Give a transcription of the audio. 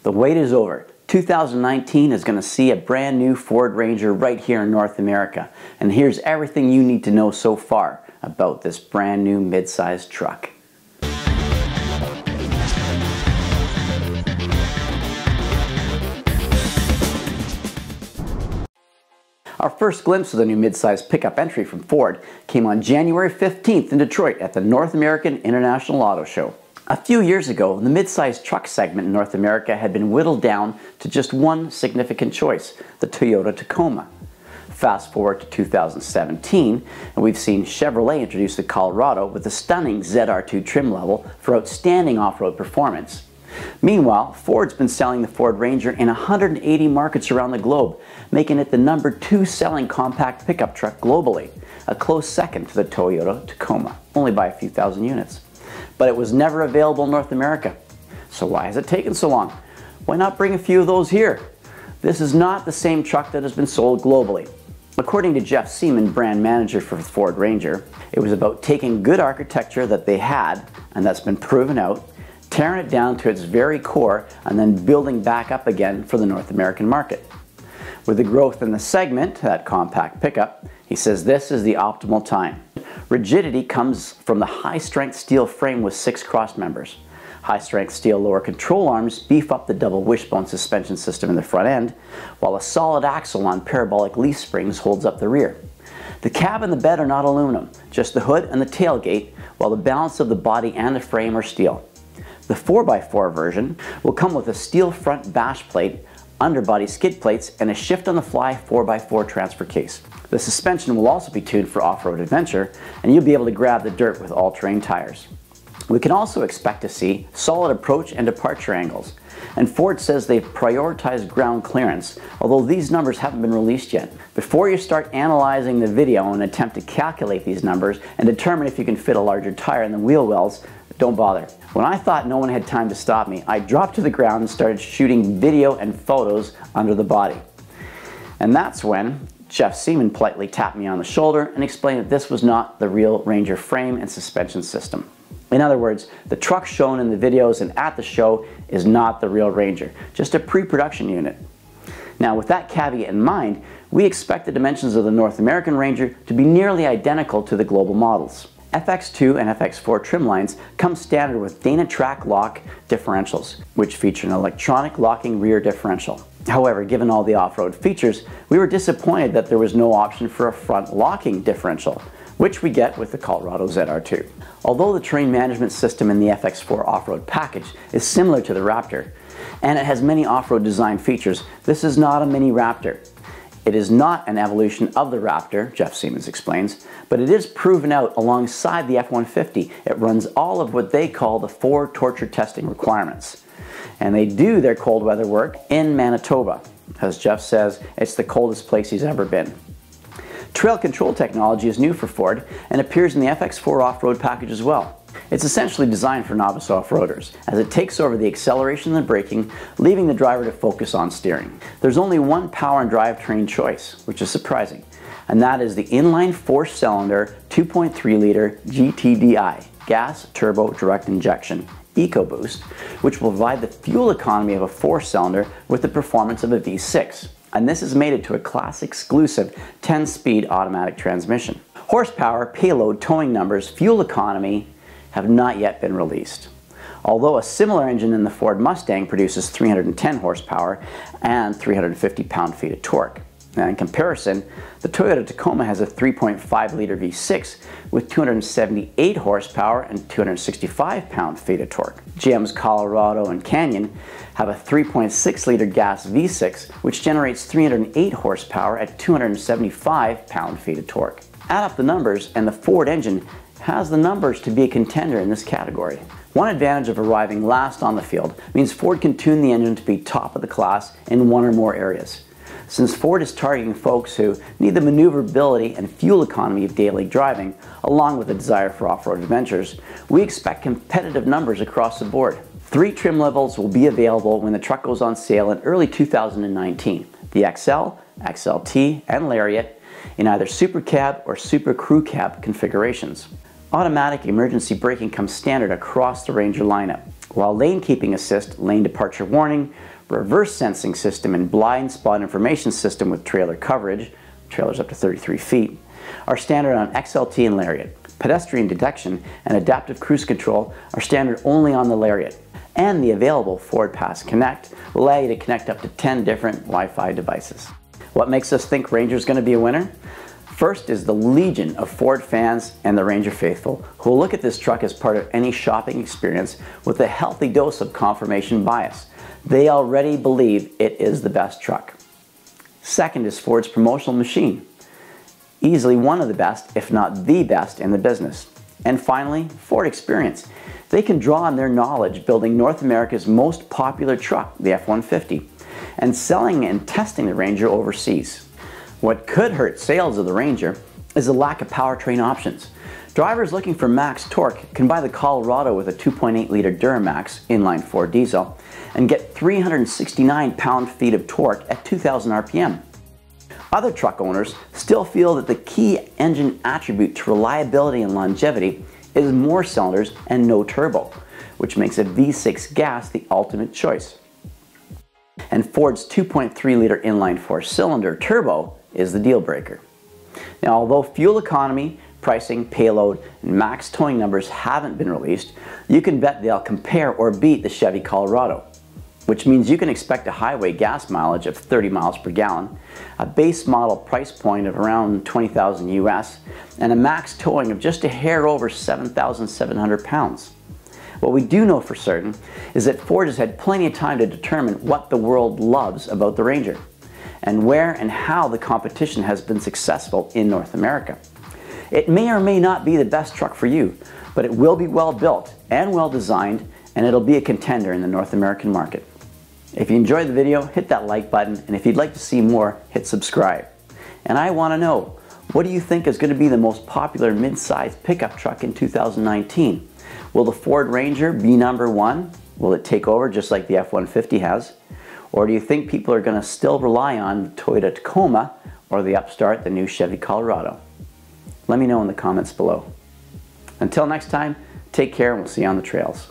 The wait is over. 2019 is going to see a brand new Ford Ranger right here in North America. And here's everything you need to know so far about this brand new mid-sized truck. Our first glimpse of the new mid-sized pickup entry from Ford came on January 15th in Detroit at the North American International Auto Show. A few years ago, the mid-sized truck segment in North America had been whittled down to just one significant choice, the Toyota Tacoma. Fast forward to 2017, and we've seen Chevrolet introduce the Colorado with a stunning ZR2 trim level for outstanding off-road performance. Meanwhile, Ford's been selling the Ford Ranger in 180 markets around the globe, making it the #2 selling compact pickup truck globally, a close second to the Toyota Tacoma, only by a few thousand units. But it was never available in North America. So why has it taken so long? Why not bring a few of those here? This is not the same truck that has been sold globally. According to Jeff Seaman, brand manager for the Ford Ranger, it was about taking good architecture that they had, and that's been proven out, tearing it down to its very core, and then building back up again for the North American market. With the growth in the segment, that compact pickup, he says this is the optimal time. Rigidity comes from the high-strength steel frame with 6 cross members. High-strength steel lower control arms beef up the double wishbone suspension system in the front end, while a solid axle on parabolic leaf springs holds up the rear. The cab and the bed are not aluminum, just the hood and the tailgate, while the balance of the body and the frame are steel. The 4x4 version will come with a steel front bash plate, underbody skid plates, and a shift-on-the-fly 4x4 transfer case. The suspension will also be tuned for off-road adventure, and you'll be able to grab the dirt with all-terrain tires. We can also expect to see solid approach and departure angles, and Ford says they've prioritized ground clearance, although these numbers haven't been released yet. Before you start analyzing the video and attempt to calculate these numbers and determine if you can fit a larger tire in the wheel wells, don't bother. When I thought no one had time to stop me, I dropped to the ground and started shooting video and photos under the body. And that's when Jeff Seaman politely tapped me on the shoulder and explained that this was not the real Ranger frame and suspension system. In other words, the truck shown in the videos and at the show is not the real Ranger, just a pre-production unit. Now, with that caveat in mind, we expect the dimensions of the North American Ranger to be nearly identical to the global models. FX2 and FX4 trim lines come standard with Dynatrac lock differentials, which feature an electronic locking rear differential. However, given all the off-road features, we were disappointed that there was no option for a front locking differential, which we get with the Colorado ZR2. Although the terrain management system in the FX4 off-road package is similar to the Raptor, and it has many off-road design features, this is not a mini Raptor. It is not an evolution of the Raptor, Jeff Seaman explains, but it is proven out alongside the F-150. It runs all of what they call the Ford torture testing requirements. And they do their cold weather work in Manitoba. As Jeff says, it's the coldest place he's ever been. Trail control technology is new for Ford and appears in the FX4 off-road package as well. It's essentially designed for novice off-roaders, as it takes over the acceleration and the braking, leaving the driver to focus on steering. There's only one power and drivetrain choice, which is surprising, and that is the inline 4-cylinder 2.3-liter GTDI, gas turbo direct injection, EcoBoost, which will provide the fuel economy of a 4-cylinder with the performance of a V6. And this has made it to a class exclusive 10-speed automatic transmission. Horsepower, payload, towing numbers, fuel economy have not yet been released. Although a similar engine in the Ford Mustang produces 310 horsepower and 350 pound-feet of torque. Now, in comparison, the Toyota Tacoma has a 3.5-liter V6 with 278 horsepower and 265 pound-feet of torque. GM's Colorado and Canyon have a 3.6-liter gas V6 which generates 308 horsepower at 275 pound-feet of torque. Add up the numbers and the Ford engine has the numbers to be a contender in this category. One advantage of arriving last on the field means Ford can tune the engine to be top of the class in one or more areas. Since Ford is targeting folks who need the maneuverability and fuel economy of daily driving, along with a desire for off-road adventures, we expect competitive numbers across the board. 3 trim levels will be available when the truck goes on sale in early 2019. The XL, XLT, and Lariat in either Super Cab or Super Crew Cab configurations. Automatic emergency braking comes standard across the Ranger lineup. while lane keeping assist, lane departure warning, reverse sensing system, and blind spot information system with trailer coverage, trailers up to 33 feet, are standard on XLT and Lariat. Pedestrian detection and adaptive cruise control are standard only on the Lariat. And the available Ford Pass Connect will allow you to connect up to 10 different Wi-Fi devices. What makes us think Ranger is going to be a winner? First is the legion of Ford fans and the Ranger faithful who will look at this truck as part of any shopping experience with a healthy dose of confirmation bias. They already believe it is the best truck. Second is Ford's promotional machine. Easily one of the best, if not the best, in the business. And finally, Ford Experience. They can draw on their knowledge building North America's most popular truck, the F-150, and selling and testing the Ranger overseas. What could hurt sales of the Ranger is the lack of powertrain options. Drivers looking for max torque can buy the Colorado with a 2.8-liter Duramax inline-4 diesel and get 369 pound-feet of torque at 2,000 RPM. Other truck owners still feel that the key engine attribute to reliability and longevity is more cylinders and no turbo, which makes a V6 gas the ultimate choice. And Ford's 2.3-liter inline 4-cylinder turbo is the deal breaker. Now, although fuel economy, pricing, payload, and max towing numbers haven't been released, you can bet they'll compare or beat the Chevy Colorado, which means you can expect a highway gas mileage of 30 miles per gallon, a base model price point of around 20,000 US, and a max towing of just a hair over 7,700 pounds. What we do know for certain is that Ford has had plenty of time to determine what the world loves about the Ranger, and where and how the competition has been successful in North America. It may or may not be the best truck for you, but it will be well built and well designed, and it'll be a contender in the North American market. If you enjoyed the video, hit that like button, and if you'd like to see more, hit subscribe. And I want to know, what do you think is going to be the most popular mid-size pickup truck in 2019? Will the Ford Ranger be #1? Will it take over just like the F-150 has? Or do you think people are going to still rely on the Toyota Tacoma or the upstart, the new Chevy Colorado? Let me know in the comments below. Until next time, take care and we'll see you on the trails.